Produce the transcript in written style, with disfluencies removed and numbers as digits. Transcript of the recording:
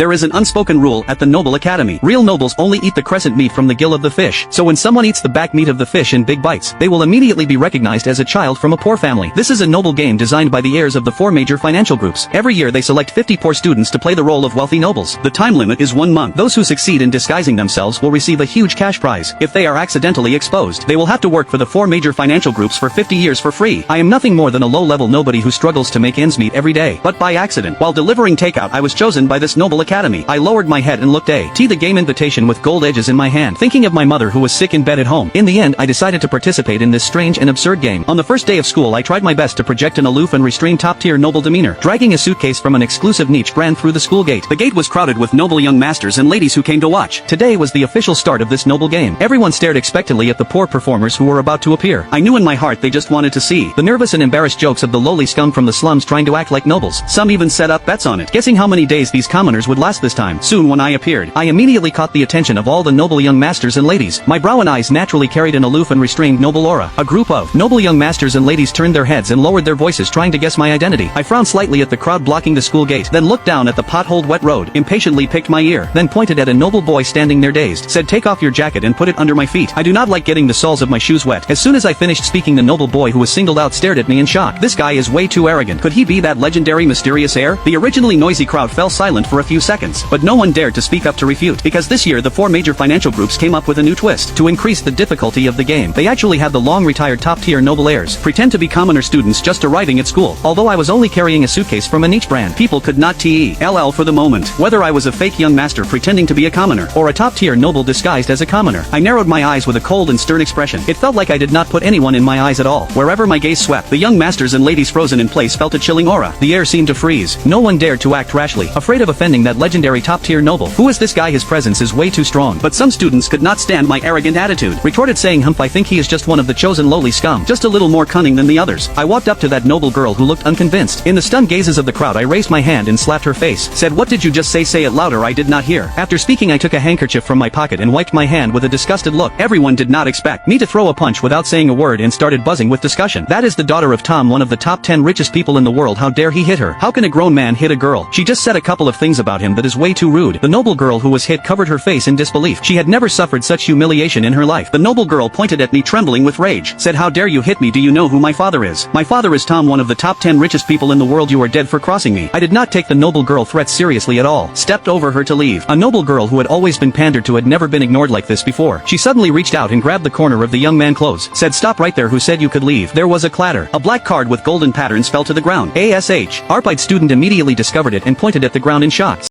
There is an unspoken rule at the Noble Academy. Real nobles only eat the crescent meat from the gill of the fish, so when someone eats the back meat of the fish in big bites, they will immediately be recognized as a child from a poor family. This is a noble game designed by the heirs of the 4 major financial groups. Every year they select 50 poor students to play the role of wealthy nobles. The time limit is 1 month. Those who succeed in disguising themselves will receive a huge cash prize. If they are accidentally exposed, they will have to work for the 4 major financial groups for 50 years for free. I am nothing more than a low-level nobody who struggles to make ends meet every day. But by accident, while delivering takeout, I was chosen by this Noble Academy. I lowered my head and looked at the game invitation with gold edges in my hand, thinking of my mother who was sick in bed at home. In the end, I decided to participate in this strange and absurd game. On the first day of school, I tried my best to project an aloof and restrained top-tier noble demeanor, dragging a suitcase from an exclusive niche brand through the school gate. The gate was crowded with noble young masters and ladies who came to watch. Today was the official start of this noble game. Everyone stared expectantly at the poor performers who were about to appear. I knew in my heart they just wanted to see the nervous and embarrassed jokes of the lowly scum from the slums trying to act like nobles. Some even set up bets on it, guessing how many days these commoners would last this time. Soon when I appeared, I immediately caught the attention of all the noble young masters and ladies. My brow and eyes naturally carried an aloof and restrained noble aura. A group of noble young masters and ladies turned their heads and lowered their voices trying to guess my identity. I frowned slightly at the crowd blocking the school gate, then looked down at the potholed wet road, impatiently picked my ear, then pointed at a noble boy standing there dazed, said take off your jacket and put it under my feet. I do not like getting the soles of my shoes wet. As soon as I finished speaking, the noble boy who was singled out stared at me in shock. This guy is way too arrogant. Could he be that legendary mysterious heir? The originally noisy crowd fell silent for a few seconds, but no one dared to speak up to refute, because this year the 4 major financial groups came up with a new twist. To increase the difficulty of the game, they actually had the long-retired top-tier noble heirs pretend to be commoner students just arriving at school. Although I was only carrying a suitcase from a niche brand, people could not tell for the moment whether I was a fake young master pretending to be a commoner, or a top-tier noble disguised as a commoner. I narrowed my eyes with a cold and stern expression. It felt like I did not put anyone in my eyes at all. Wherever my gaze swept, the young masters and ladies frozen in place felt a chilling aura. The air seemed to freeze. No one dared to act rashly, afraid of offending that legendary top-tier noble. Who is this guy? His presence is way too strong. But some students could not stand my arrogant attitude, retorted saying, humph, I think he is just one of the chosen lowly scum, just a little more cunning than the others. I walked up to that noble girl who looked unconvinced. In the stunned gazes of the crowd, I raised my hand and slapped her face, said, what did you just say? Say it louder. I did not hear. After speaking, I took a handkerchief from my pocket and wiped my hand with a disgusted look. Everyone did not expect me to throw a punch without saying a word and started buzzing with discussion. That is the daughter of Tom, one of the top 10 richest people in the world. How dare he hit her? How can a grown man hit a girl? She just said a couple of things about him that is way too rude. The noble girl who was hit covered her face in disbelief. She had never suffered such humiliation in her life. The noble girl pointed at me trembling with rage, said, how dare you hit me? Do you know who my father is? My father is Tom, one of the top 10 richest people in the world. You are dead for crossing me. I did not take the noble girl threat seriously at all. Stepped over her to leave. A noble girl who had always been pandered to had never been ignored like this before. She suddenly reached out and grabbed the corner of the young man's clothes, said, stop right there. Who said you could leave? There was a clatter. A black card with golden patterns fell to the ground. ASH. Arpite student immediately discovered it and pointed at the ground in shock.